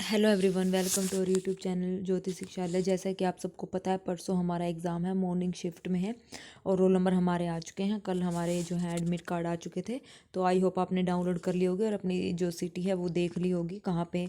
Hello everyone, welcome to our YouTube channel Jyoti Shikshalaya. जैसा कि आप सबको पता है, परसों हमारा एग्ज़ाम है, मॉर्निंग शिफ्ट में है और रोल नंबर हमारे आ चुके हैं। कल हमारे जो है एडमिट कार्ड आ चुके थे, तो आई होप आपने डाउनलोड कर ली होगी और अपनी जो सिटी है वो देख ली होगी कहाँ पे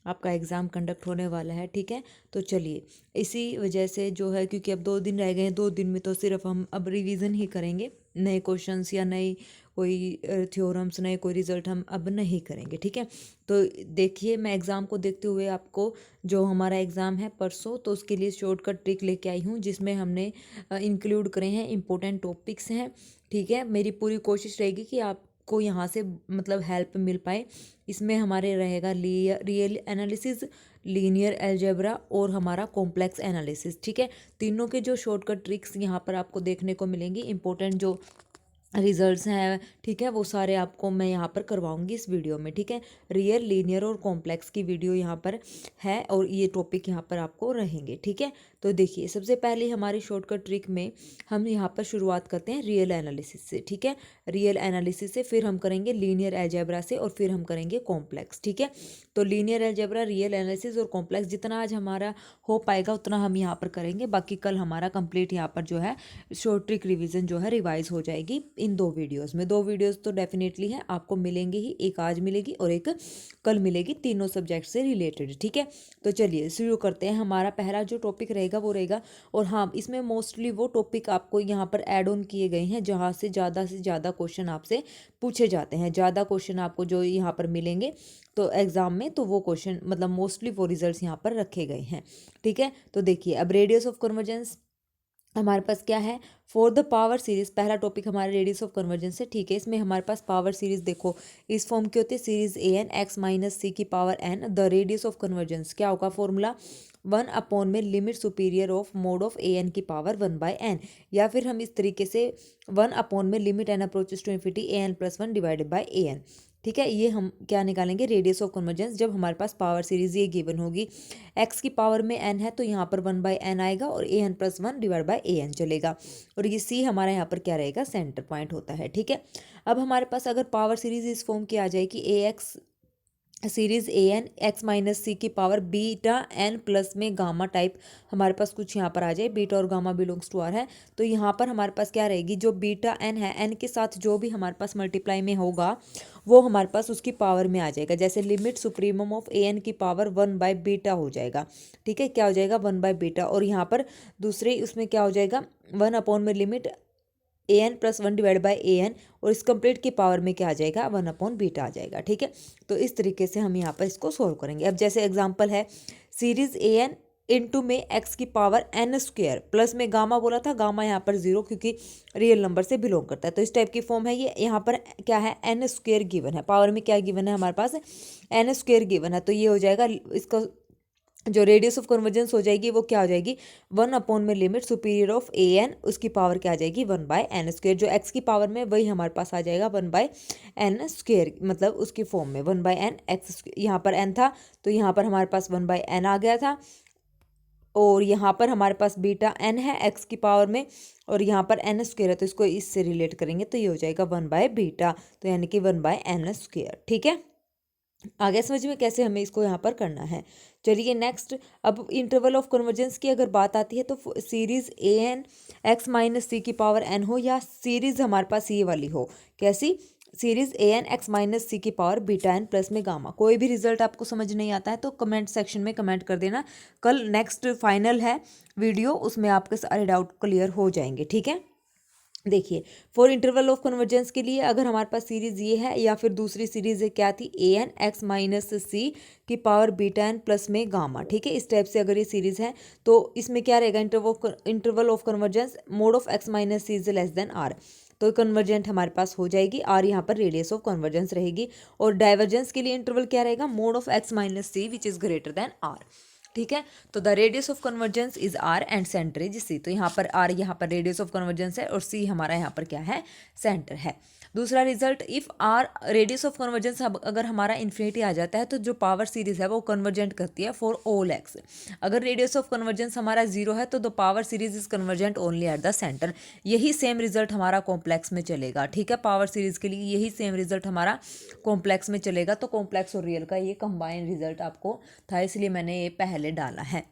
आपका एग्ज़ाम कंडक्ट होने वाला है। ठीक है, तो चलिए इसी वजह से जो है, क्योंकि अब 2 दिन रह गए हैं, 2 दिन में तो सिर्फ हम अब रिवीजन ही करेंगे, नए क्वेश्चंस या नई कोई थ्योरम्स, नए कोई रिजल्ट हम अब नहीं करेंगे। ठीक है, तो देखिए मैं एग्ज़ाम को देखते हुए आपको जो हमारा एग्ज़ाम है परसों, तो उसके लिए शॉर्टकट ट्रिक लेके आई हूँ, जिसमें हमने इंक्लूड करे हैं इंपॉर्टेंट टॉपिक्स हैं। ठीक है, मेरी पूरी कोशिश रहेगी कि आपको यहाँ से मतलब हेल्प मिल पाए। इसमें हमारे रहेगा रियल एनालिसिस, लीनियर अलजेब्रा और हमारा कॉम्प्लेक्स एनालिसिस। ठीक है, तीनों के जो शॉर्टकट ट्रिक्स यहाँ पर आपको देखने को मिलेंगी, इंपॉर्टेंट जो रिजल्ट्स हैं, ठीक है, वो सारे आपको मैं यहाँ पर करवाऊंगी इस वीडियो में। ठीक है, रियल, लीनियर और कॉम्प्लेक्स की वीडियो यहाँ पर है और ये टॉपिक यहाँ पर आपको रहेंगे। ठीक है, तो देखिए सबसे पहले हमारी शॉर्टकट ट्रिक में हम यहाँ पर शुरुआत करते हैं रियल एनालिसिस से। ठीक है, रियल एनालिसिस से फिर हम करेंगे लीनियर अलजेब्रा से और फिर हम करेंगे कॉम्प्लेक्स। ठीक है, तो लीनियर अलजेब्रा, रियल एनालिसिस और कॉम्प्लेक्स जितना आज हमारा हो पाएगा उतना हम यहाँ पर करेंगे। बाकी कल हमारा कंप्लीट यहाँ पर जो है शॉर्ट ट्रिक रिवीजन जो है रिवाइज हो जाएगी इन 2 वीडियोस में। 2 वीडियोस तो डेफिनेटली हैं, आपको मिलेंगे ही, एक आज मिलेगी और एक कल मिलेगी, तीनों सब्जेक्ट से रिलेटेड। ठीक है, तो चलिए शुरू करते हैं। हमारा पहला जो टॉपिक रहेगा वो रहेगा, और हाँ इसमें मोस्टली वो टॉपिक आपको यहाँ पर ऐड ऑन किए गए हैं जहाँ से ज़्यादा क्वेश्चन आपसे पूछे जाते हैं। ज़्यादा क्वेश्चन आपको जो यहाँ पर मिलेंगे तो एग्जाम में, तो वो क्वेश्चन मतलब मोस्टली वो रिजल्ट्स यहाँ पर रखे गए हैं। ठीक है, तो देखिए अब रेडियस ऑफ कन्वर्जेंस हमारे पास क्या है, फॉर द पावर सीरीज। पहला टॉपिक हमारा रेडियस ऑफ कन्वर्जेंस है। ठीक है, इसमें हमारे पास पावर सीरीज देखो इस फॉर्म की होती है, series a n x minus c की power n. The radius of convergence क्या होगा, फॉर्मूला 1 में limit superior of mod of A N की पावर 1/n, या फिर हम इस तरीके से 1 में limit N approaches to infinity a N plus 1 divided by A n. ठीक है, ये हम क्या निकालेंगे, रेडियस ऑफ कन्वर्जेंस, जब हमारे पास पावर सीरीज ये गिवन होगी। एक्स की पावर में एन है तो यहाँ पर 1/n आएगा और a N plus 1 divide by A n चलेगा, और ये सी हमारा यहाँ पर क्या रहेगा, सेंटर पॉइंट होता है। ठीक है, अब हमारे पास अगर पावर सीरीज इस फॉर्म की आ जाएगी, a x series a n x minus c की पावर बीटा एन प्लस में गामा टाइप हमारे पास कुछ यहाँ पर आ जाए, बीटा और गामा बिलोंग्स टू आर है, तो यहाँ पर हमारे पास क्या रहेगी, जो बीटा एन है, एन के साथ जो भी हमारे पास मल्टीप्लाई में होगा वो हमारे पास उसकी पावर में आ जाएगा। जैसे limit supremum of A N की पावर 1/बीटा हो जाएगा। ठीक है, क्या हो जाएगा, 1/बीटा, और यहाँ पर दूसरे उसमें क्या हो जाएगा, 1 में limit A N plus 1 divide by A N, और इस कंप्लीट की पावर में क्या आ जाएगा, 1/बीटा आ जाएगा। ठीक है, तो इस तरीके से हम यहाँ पर इसको सोल्व करेंगे। अब जैसे एग्जांपल है, सीरीज ए एन इंटू में एक्स की पावर एन स्क्वेयर प्लस में गामा बोला था, गामा यहाँ पर 0 क्योंकि रियल नंबर से बिलोंग करता है, तो इस टाइप की फॉर्म है ये। यहाँ पर क्या है, एन स्क्वेयर गिवन है, पावर में क्या गिवन है हमारे पास, एन स्क्वेयर गिवन है, तो ये हो जाएगा इसका जो रेडियस ऑफ कन्वर्जेंस हो जाएगी वो क्या हो जाएगी, 1 में limit superior of A N, उसकी पावर क्या आ जाएगी, 1/n स्क्वेयर। जो एक्स की पावर में वही हमारे पास आ जाएगा 1/n स्क्वेयर, मतलब उसकी फॉर्म में 1/n एक्स, यहाँ पर n था तो यहाँ पर हमारे पास 1/n आ गया था, और यहाँ पर हमारे पास बीटा n है एक्स की पावर में, और यहाँ पर n स्क्वेयर है तो इसको इससे रिलेट करेंगे तो ये हो जाएगा 1/बीटा, तो यानी कि 1/n स्क्वेयर। ठीक है, आगे समझ में कैसे हमें इसको यहाँ पर करना है। चलिए नेक्स्ट, अब इंटरवल ऑफ कन्वर्जेंस की अगर बात आती है, तो series a n x minus c की पावर एन हो, या सीरीज हमारे पास ये वाली हो, कैसी, series a n x minus c की पावर बीटा एन प्लस में गामा। कोई भी रिजल्ट आपको समझ नहीं आता है तो कमेंट सेक्शन में कमेंट कर देना, कल नेक्स्ट फाइनल है वीडियो, उसमें आपके सारे डाउट क्लियर हो जाएंगे। ठीक है, देखिए फॉर इंटरवल ऑफ कन्वर्जेंस के लिए अगर हमारे पास सीरीज ये है, या फिर दूसरी सीरीज क्या थी, ए एन एक्स माइनस सी की पावर बीटा एन प्लस में गामा। ठीक है, इस टाइप से अगर ये सीरीज है तो इसमें क्या रहेगा, interval of convergence mod of x minus C is less than R, तो कन्वर्जेंट हमारे पास हो जाएगी, आर यहाँ पर रेडियस ऑफ कन्वर्जेंस रहेगी। और डाइवर्जेंस के लिए इंटरवल क्या रहेगा, mod of x minus C which is greater than R. ठीक है, तो the radius of convergence is R and centre is C, तो यहाँ पर आर यहाँ पर रेडियस ऑफ कन्वर्जेंस है और सी हमारा यहाँ पर क्या है, सेंटर है। दूसरा result, if R radius of convergence अगर हमारा इन्फिनिटी आ जाता है तो जो पावर सीरीज है वो कन्वर्जेंट करती है फॉर ऑल एक्स। अगर रेडियस ऑफ कन्वर्जेंस हमारा जीरो है तो the power series is convergent only at the centre. यही सेम रिजल्ट हमारा कॉम्प्लेक्स में चलेगा, ठीक है। पावर सीरीज के लिए यही सेम रिजल्ट हमारा कॉम्प्लेक्स में चलेगा। तो कॉम्प्लेक्स और रियल का ये कंबाइन रिजल्ट आपको था, इसलिए मैंने ये पहले डाला है,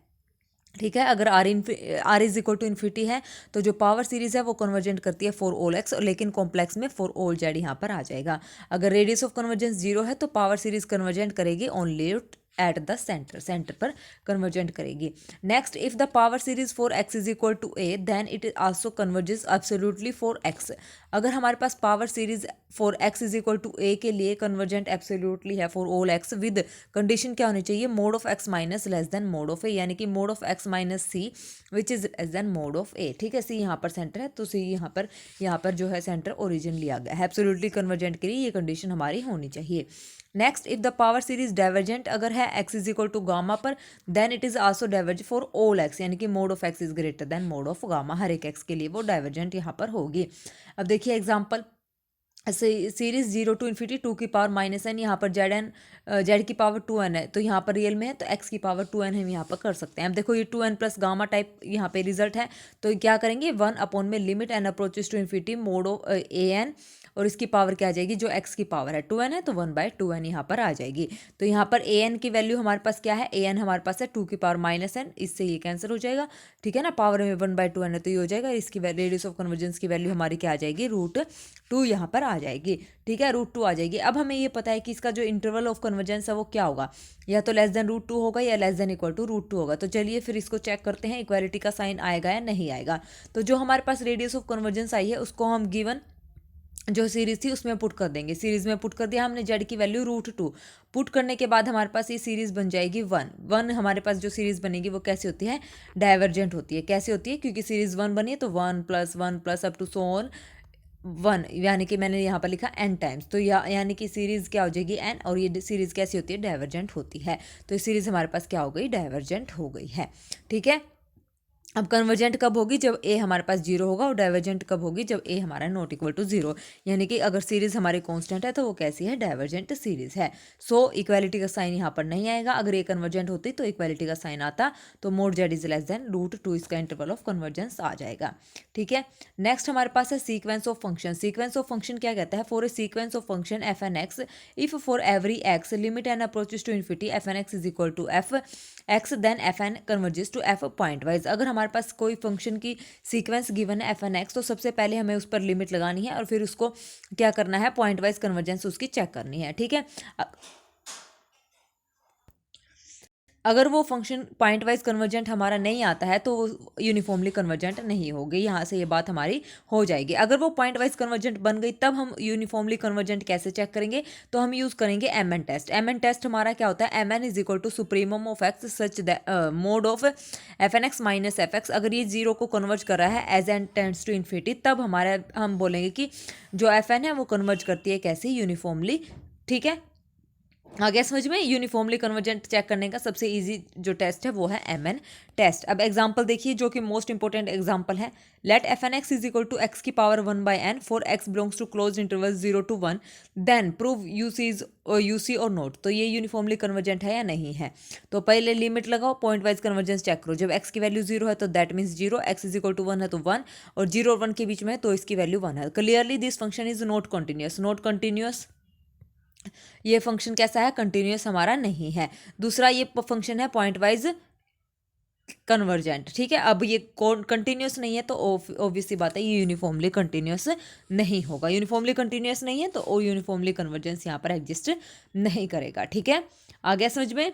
ठीक है। अगर R is equal to infinity है तो जो पावर सीरीज है वो कन्वर्जेंट करती है फॉर ऑल एक्स, लेकिन कॉम्प्लेक्स में फॉर ऑल जेड यहाँ पर आ जाएगा। अगर रेडियस ऑफ कन्वर्जेंस जीरो है तो पावर सीरीज कन्वर्जेंट करेगी only at the centre, centre पर कन्वर्जेंट करेगी। Next, if the power series for x is equal to a then it also converges absolutely for x. अगर हमारे पास power series for x is equal to a के लिए convergent absolutely है for all x, with condition क्या होनी चाहिए, mod of x minus less than mod of a, यानी कि mod of x minus C which is less than mod of a, ठीक है। सी यहाँ पर सेंटर है तो सी यहाँ पर जो है सेंटर ओरिजिन लिया गया है। एब्सोल्युटली कन्वर्जेंट के लिए ये कंडीशन हमारी होनी चाहिए। Next, if the power series divergent अगर है x is equal to gamma पर, then it is also divergent for all x, यानी कि mod of x is greater than mod of gamma, हर एक एक्स के लिए वो डाइवर्जेंट यहाँ पर होगी। अब देखिए example, series zero to infinity two की पावर माइनस एन, यहाँ पर जेड की पावर टू एन है तो यहाँ पर रियल में है तो एक्स की पावर टू एन हम यहाँ पर कर सकते हैं। अब देखो ये two N plus gamma type यहाँ पे रिजल्ट है, तो क्या करेंगे, वन अपॉन में limit N approaches to infinity mod of A N, और इसकी पावर क्या आ जाएगी, जो एक्स की पावर है टू एन है तो वन बाय टू एन यहाँ पर आ जाएगी। तो यहाँ पर ए एन की वैल्यू हमारे पास क्या है, ए एन हमारे पास है टू की पावर माइनस एन, इससे ये कैंसिल हो जाएगा, ठीक है ना। पावर में वन बाय टू एन है तो ये हो जाएगा। इसकी रेडियस ऑफ कन्वर्जेंस की वैल्यू हमारी क्या आ जाएगी, रूट टू यहाँ पर आ जाएगी, ठीक है, रूट टू आ जाएगी। अब हमें ये पता है कि इसका जो इंटरवल ऑफ कन्वर्जेंस है वो क्या होगा, या तो लेस देन रूट टू होगा या less than equal to root two होगा। तो चलिए फिर इसको चेक करते हैं, इक्वालिटी का साइन आएगा या नहीं आएगा। तो जो हमारे पास रेडियस ऑफ कन्वर्जेंस आई है उसको हम गिवन जो सीरीज थी उसमें पुट कर देंगे। सीरीज में पुट कर दिया हमने, जेड की वैल्यू रूट टू पुट करने के बाद हमारे पास ये सीरीज बन जाएगी वन। हमारे पास जो सीरीज बनेगी वो कैसी होती है, डाइवर्जेंट होती है। कैसे होती है, क्योंकि सीरीज वन बनी है तो one plus up to so on one, यानी कि मैंने यहाँ पर लिखा एन टाइम्स, तो यानी कि सीरीज क्या हो जाएगी एन, और ये सीरीज कैसी होती है, डाइवर्जेंट होती है। तो ये सीरीज हमारे पास क्या हो गई, डाइवर्जेंट हो गई है, ठीक है। अब कन्वर्जेंट कब होगी, जब ए हमारे पास जीरो होगा, और डाइवर्जेंट कब होगी, जब ए हमारा नॉट इक्वल टू जीरो, यानी कि अगर सीरीज हमारी कांस्टेंट है तो वो कैसी है, डाइवर्जेंट सीरीज है। सो इक्वालिटी का साइन यहाँ पर नहीं आएगा। अगर ए कन्वर्जेंट होती तो इक्वालिटी का साइन आता, तो mod Z is less than root two, इसका इंटरवल ऑफ कन्वर्जेंस आ जाएगा, ठीक है। नेक्स्ट हमारे पास है sequence of function. Sequence of function क्या कहता है, for a sequence of function F N X, if for every X limit N approaches to infinity F N x is equal to F X, then F N converges to F pointwise. अगर हमारे पास कोई function की sequence given है F N x, तो सबसे पहले हमें उस पर लिमिट लगानी है और फिर उसको क्या करना है, पॉइंट वाइज कन्वर्जेंस उसकी चेक करनी है, ठीक है। अगर वो फंक्शन पॉइंट वाइज कन्वर्जेंट हमारा नहीं आता है तो वो यूनिफॉर्मली कन्वर्जेंट नहीं होगी, यहाँ से ये बात हमारी हो जाएगी। अगर वो पॉइंट वाइज कन्वर्जेंट बन गई तब हम यूनिफॉर्मली कन्वर्जेंट कैसे चेक करेंगे, तो हम यूज़ करेंगे M N test. M N test हमारा क्या होता है, M N is equal to supremum of X such mod of F N x minus F X. अगर ये जीरो को कन्वर्ज कर रहा है as N tends to infinity, तब हम बोलेंगे कि जो एफ एन है वो कन्वर्ज करती है कैसे, यूनिफॉर्मली, ठीक है। आ गया समझ में। यूनिफॉर्मली कन्वर्जेंट चेक करने का सबसे इजी जो टेस्ट है वो है एम एन टेस्ट। अब एग्जांपल देखिए जो कि मोस्ट इंपॉर्टेंट एग्जांपल है, let f N x is equal to x की power one by n for x belongs to close interval zero to one, then prove U C और not. तो ये uniformly convergent है या नहीं है, तो पहले लिमिट लगाओ, पॉइंट वाइज कन्वर्जेंस चेक करो। जब एक्स की वैल्यू जीरो है तो that means zero, x is equal to one है तो वन, और जीरो और वन के बीच में है तो इसकी वैल्यू वन है। Clearly this function is not continuous, not continuous, ये फंक्शन कैसा है, कंटिन्यूस हमारा नहीं है। दूसरा ये फंक्शन है पॉइंट वाइज कन्वर्जेंट, ठीक है। अब ये कंटिन्यूस नहीं है तो ऑब्वियसली बात है ये यूनिफॉर्मली कंटिन्यूस नहीं होगा। यूनिफॉर्मली कंटिन्यूस नहीं है तो वो यूनिफॉर्मली कन्वर्जेंस यहाँ पर एग्जिस्ट नहीं करेगा, ठीक है। आ गया समझ में।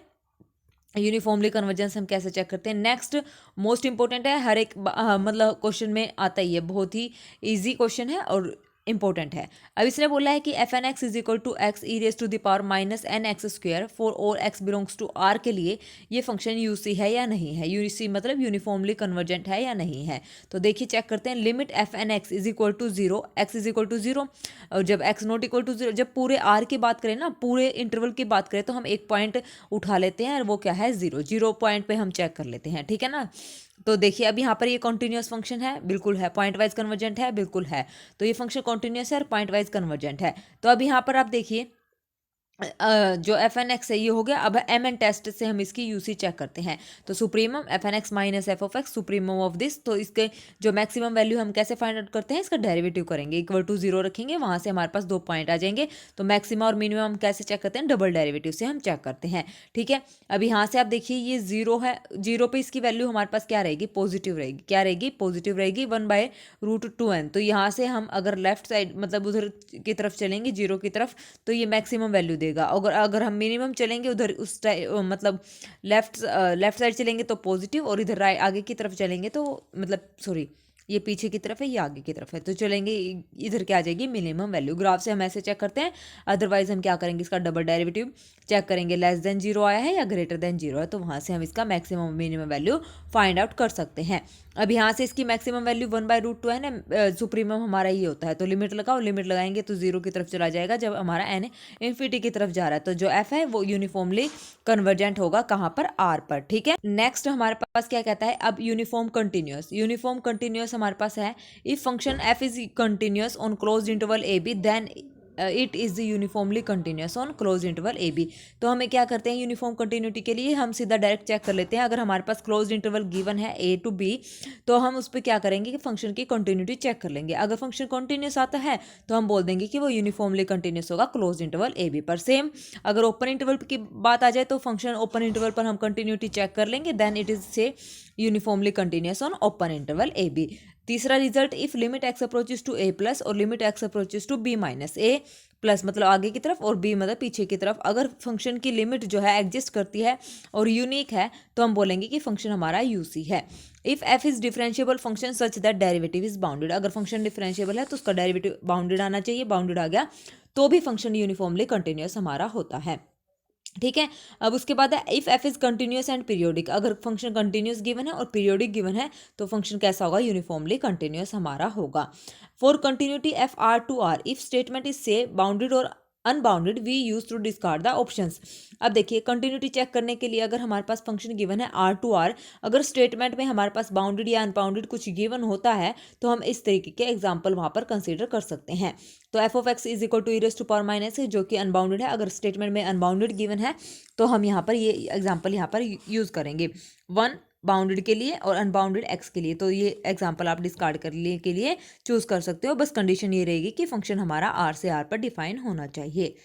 यूनिफॉर्मली कन्वर्जेंस हम कैसे चेक करते हैं। नेक्स्ट मोस्ट इंपॉर्टेंट है, हर एक मतलब क्वेश्चन में आता ही है, बहुत ही ईजी क्वेश्चन है और इंपॉर्टेंट है। अब इसने बोला है कि f N x is equal to x e raise to the power minus n x square for all x belongs to R के लिए ये फंक्शन यू सी है या नहीं है। यू सी मतलब यूनिफॉर्मली कन्वर्जेंट है या नहीं है। तो देखिए चेक करते हैं, limit f N x is equal to zero, x is equal to zero, और जब x not equal to zero, जब पूरे आर की बात करें ना, पूरे इंटरवल की बात करें तो हम एक पॉइंट उठा लेते हैं और वो क्या है, जीरो। जीरो पॉइंट पे हम चेक कर लेते हैं, ठीक है ना। तो देखिए अब यहाँ पर ये कॉन्टिन्यूस फंक्शन है, बिल्कुल है। पॉइंट वाइज कन्वर्जेंट है, बिल्कुल है। तो ये फंक्शन कॉन्टिन्यूस है और पॉइंट वाइज कन्वर्जेंट है। तो अब यहाँ पर आप देखिए जो एफ एन एक्स है ये हो गया। अब एम एन टेस्ट से हम इसकी यूसी चेक करते हैं। तो supremum f N x minus f of x supremum of this, तो इसके जो मैक्सिमम वैल्यू हम कैसे फाइंड आउट करते हैं, इसका डेरिवेटिव करेंगे, इक्वल टू 0 रखेंगे, वहां से हमारे पास 2 पॉइंट आ जाएंगे। तो मैक्सिमम और मिनिमम हम कैसे चेक करते हैं, डबल डेरिवेटिव से हम चेक करते हैं। ठीक है, अब यहाँ से आप देखिए ये 0 है, 0 पे इसकी वैल्यू हमारे पास क्या रहेगी, पॉजिटिव रहेगी। क्या रहेगी, पॉजिटिव रहेगी, 1/√2n। तो यहाँ से हम अगर लेफ्ट साइड मतलब उधर की तरफ चलेंगे 0 की तरफ, तो ये मैक्सिमम वैल्यू देगा। अगर हम मिनिमम चलेंगे उधर उस मतलब लेफ्ट साइड चलेंगे तो पॉजिटिव, और इधर आगे की तरफ चलेंगे तो मतलब सॉरी ये पीछे की तरफ है, ये आगे की तरफ है, तो चलेंगे इधर क्या आ जाएगी, मिनिमम वैल्यू। ग्राफ से हम ऐसे चेक करते हैं। अदरवाइज हम क्या करेंगे, इसका डबल डेरिवेटिव चेक करेंगे, लेस देन 0 आया है या ग्रेटर देन 0 है, तो वहां से हम इसका maximum minimum value find out कर सकते हैं। अब यहाँ से इसकी मैक्सिमम वैल्यू 1/√2 है ना, सुप्रीमम हमारा ये होता है। तो लिमिट लगाओ, लिमिट लगाएंगे तो 0 की तरफ चला जाएगा जब हमारा एन इन्फिनिटी की तरफ जा रहा है। तो जो एफ है वो यूनिफॉर्मली कन्वर्जेंट होगा कहाँ पर, आर पर। ठीक है, नेक्स्ट हमारे पास क्या कहता है, अब यूनिफॉर्म कंटिन्यूअस। यूनिफॉर्म कंटिन्यूअस हमारे पास है, if function f is continuous on closed interval a b then it is uniformly continuous on close interval a b. तो हमें क्या करते हैं, यूनिफॉर्म कंटिन्यूटी के लिए हम सीधा डायरेक्ट चेक कर लेते हैं। अगर हमारे पास क्लोज इंटरवल गिवन है ए टू बी, तो हम उस पर क्या करेंगे कि फंक्शन की कंटिन्यूटी चेक कर लेंगे। अगर फंक्शन कंटिन्यूस आता है तो हम बोल देंगे कि वो यूनिफॉर्मली कंटिन्यूस होगा क्लोज इंटरवल ए बी पर। सेम अगर ओपन इंटरवल की बात आ जाए तो फंक्शन ओपन इंटरवल पर हम कंटिन्यूटी चेक कर लेंगे, then it is say uniformly continuous on open interval a b. तीसरा result, if limit x approaches to a plus और limit x approaches to b minus. A plus मतलब आगे की तरफ और बी मतलब पीछे की तरफ, अगर फंक्शन की लिमिट जो है एग्जिस्ट करती है और यूनिक है तो हम बोलेंगे कि फंक्शन हमारा यूसी है। If F is differentiable function such that derivative is bounded, अगर फंक्शन डिफरेंशिएबल है तो उसका डेरिवेटिव बाउंडेड आना चाहिए, बाउंडेड आ गया तो भी फंक्शन यूनिफॉर्मली कंटिन्यूअस हमारा होता है। ठीक है, अब उसके बाद है if F is continuous and periodic, अगर फंक्शन कंटिन्यूअस गिवन है और पीरियोडिक गिवन है तो फंक्शन कैसा होगा, यूनिफॉर्मली कंटिन्यूअस हमारा होगा। For continuity f R to R, if statement is से बाउंडेड और unbounded we use to discard the options. अब देखिए कंटिन्यूटी चेक करने के लिए अगर हमारे पास फंक्शन गिवन है आर टू आर, अगर स्टेटमेंट में हमारे पास बाउंडेड या अनबाउंडेड कुछ गिवन होता है तो हम इस तरीके के एग्जाम्पल वहां पर कंसीडर कर सकते हैं। तो f of x is equal to e raise to power minus है, जो कि अनबाउंडेड है। अगर स्टेटमेंट में अनबाउंडेड गिवन है तो हम यहाँ पर ये एग्जाम्पल यहाँ पर यूज करेंगे, 1 बाउंडेड के लिए और अनबाउंडेड एक्स के लिए। तो ये एग्जाम्पल आप डिस्कार्ड करने के लिए चूज कर सकते हो, बस कंडीशन ये रहेगी कि फंक्शन हमारा आर से आर पर डिफाइन होना चाहिए।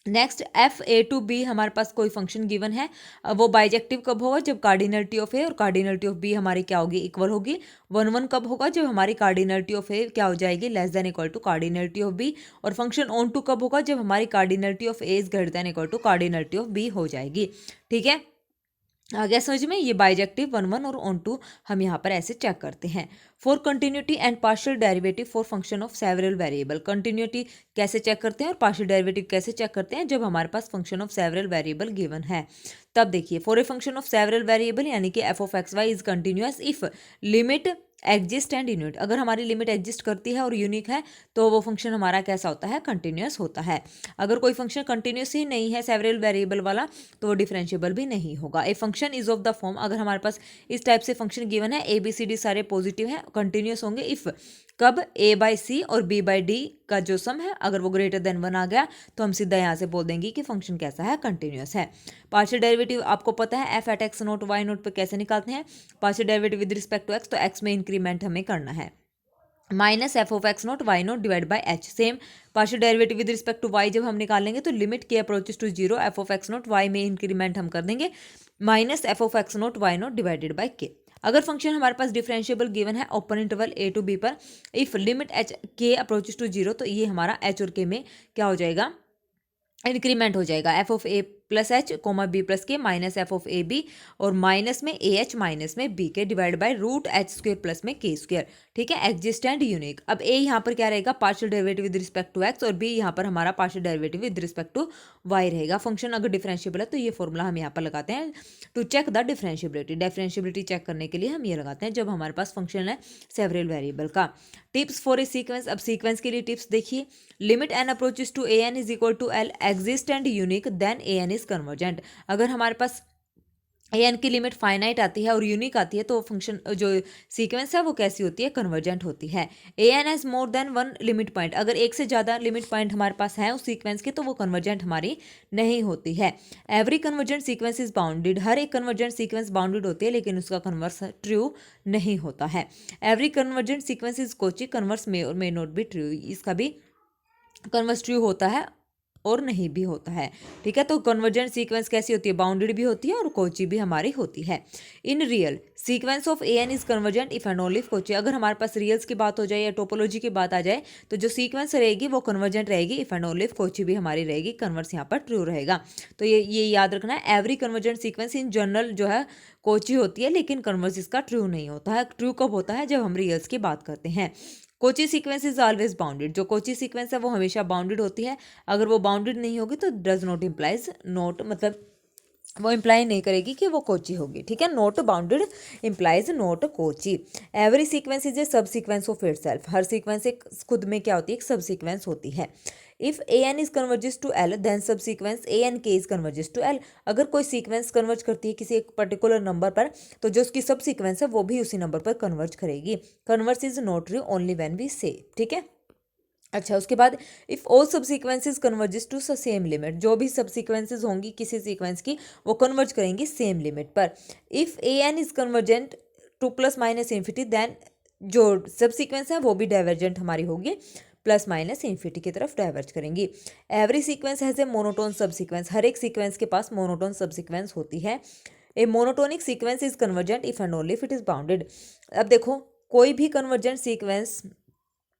Next f A to B, हमारे पास कोई फंक्शन गिवन है, वो बाइजेक्टिव कब होगा, जब कार्डिनलिटी ऑफ ए और कार्डिनलिटी ऑफ बी हमारी क्या होगी, इक्वल होगी। 1 1 कब होगा, जब हमारी कार्डिनलिटी ऑफ ए क्या हो जाएगी, less than equal to cardinality of B. और फंक्शन ऑन टू कब होगा, जब हमारी cardinality of A is greater than equal to cardinality of B हो जाएगी। ठीक है, आ गया समझ में, ये बाइजेक्टिव 1 1 और ऑन टू हम यहाँ पर ऐसे चेक करते हैं। For continuity and partial derivative for function of several variable, continuity कैसे चेक करते हैं और पार्शियल डेरिवेटिव कैसे चेक करते हैं, जब हमारे पास function of several variable given है। तब देखिए, for a function of several variable यानी कि f of x y is continuous if limit exist and unit, अगर हमारी लिमिट एग्जिस्ट करती है और यूनिक है तो वो फंक्शन हमारा कैसा होता है, कंटिन्यूअस होता है। अगर कोई फंक्शन कंटिन्यूअस ही नहीं है सेवरल वेरिएबल वाला तो वो डिफरेंशिएबल भी नहीं होगा। A function is of the form, अगर हमारे पास इस टाइप से फंक्शन गिवन है, ए बी सी डी सारे पॉजिटिव हैं, कंटिन्यूअस होंगे इफ कब ए बाई सी और बी बाई डी का जो सम है अगर वो ग्रेटर देन 1 आ गया तो हम सीधा यहाँ से बोल देंगे कि फंक्शन कैसा है, कंटिन्यूअस है। पार्शियल डेरिवेटिव आपको पता है f at x not y not पे कैसे निकालते हैं, partial derivative with respect to x, तो एक्स में इंक्रीमेंट हमें करना है, minus f of x not y not divide by h. Same partial derivative with respect to y जब हम निकालेंगे तो limit k approaches to 0 f of x not y में इंक्रीमेंट हम कर देंगे, minus f of x not y note divided by k. अगर function हमारे पास डिफरेंशिएबल गिवन है open interval a to b पर, if limit h k approaches to 0, तो ये हमारा एच और के में क्या हो जाएगा, इंक्रीमेंट हो जाएगा, f of A plus h comma b plus k minus f of A b और माइनस में ए एच माइनस में बी के divide by root h square plus में के स्क्वायर। ठीक है, एग्जिस्ट एंड यूनिक। अब ए यहाँ पर क्या रहेगा, partial derivative with respect to x, और बी यहाँ पर हमारा partial derivative with respect to y रहेगा। फंक्शन अगर डिफरेंशिएबल है तो ये फॉर्मूला हम यहाँ पर लगाते हैं to check the differentiability. Differentiability check करने के लिए हम ये लगाते हैं जब हमारे पास फंक्शन है सेवरल वेरिएबल का। टिप्स फॉर ए सीक्वेंस, अब सीक्वेंस के लिए टिप्स देखिए, limit N approaches to A n is equal to l exist and unique then a n is convergent. अगर हमारे पास एन की लिमिट फाइनाइट आती है और यूनिक आती है तो फंक्शन जो सीक्वेंस है वो कैसी होती है, कन्वर्जेंट होती है। N has more than one limit point, अगर एक से ज़्यादा लिमिट पॉइंट हमारे पास है उस सीक्वेंस के तो वो कन्वर्जेंट हमारी नहीं होती है। Every convergent sequence is bounded, हर एक कन्वर्जेंट सीक्वेंस बाउंडेड होती है लेकिन उसका कन्वर्स ट्रू नहीं होता है। Every convergent sequence is Cauchy, converse may और मे नॉट बी ट्रू, इसका भी कन्वर्स ट्रू होता है और नहीं भी होता है। ठीक है, तो कन्वर्जेंट सीक्वेंस कैसी होती है, बाउंडेड भी होती है और कोची भी हमारी होती है। In real sequence of A n is convergent if and only if Cauchy, अगर हमारे पास रियल्स की बात हो जाए या टोपोलॉजी की बात आ जाए तो जो सीक्वेंस रहेगी वो कन्वर्जेंट रहेगी if and only if Kochi भी हमारी रहेगी, कन्वर्स यहाँ पर ट्रू रहेगा। तो ये याद रखना है, every convergent sequence in general जो है कोची होती है लेकिन कन्वर्स इसका ट्रू नहीं होता है। ट्रू कब होता है, जब हम रियल्स की बात करते हैं। Kochi sequence is always bounded, जो कोची सीक्वेंस है वो हमेशा बाउंडेड होती है, अगर वो बाउंडेड नहीं होगी तो डज नॉट इम्प्लाइज नॉट, मतलब वो इम्प्लाई नहीं करेगी कि वो कोची होगी। ठीक है, not bounded implies not Cauchy. Every sequence is a subsequence of itself, हर सीक्वेंस एक खुद में क्या होती है, एक सब सीक्वेंस होती है। If a n is converges to l then subsequence a n k is converges to l, अगर कोई सीक्वेंस कन्वर्ज करती है किसी एक पर्टिकुलर नंबर पर तो जो उसकी सब सीक्वेंस है वो भी उसी नंबर पर कन्वर्ज करेगी। Converse is not true only when we say. ठीक है, अच्छा उसके बाद if all subsequences converges to same limit, जो भी सब सीक्वेंसेज होंगी किसी सीक्वेंस की वो कन्वर्ज करेंगी सेम लिमिट पर। If a n is convergent to plus minus infinity then जो सब सीक्वेंस है वो भी डाइवर्जेंट हमारी होगी, प्लस माइनस इन्फिनिटी की तरफ डाइवर्ज करेंगी। Every sequence has a monotone subsequence, हर एक सीक्वेंस के पास मोनोटोन सब सीक्वेंस होती है। A monotonic sequence is convergent if and only if it is bounded, अब देखो कोई भी कन्वर्जेंट सीक्वेंस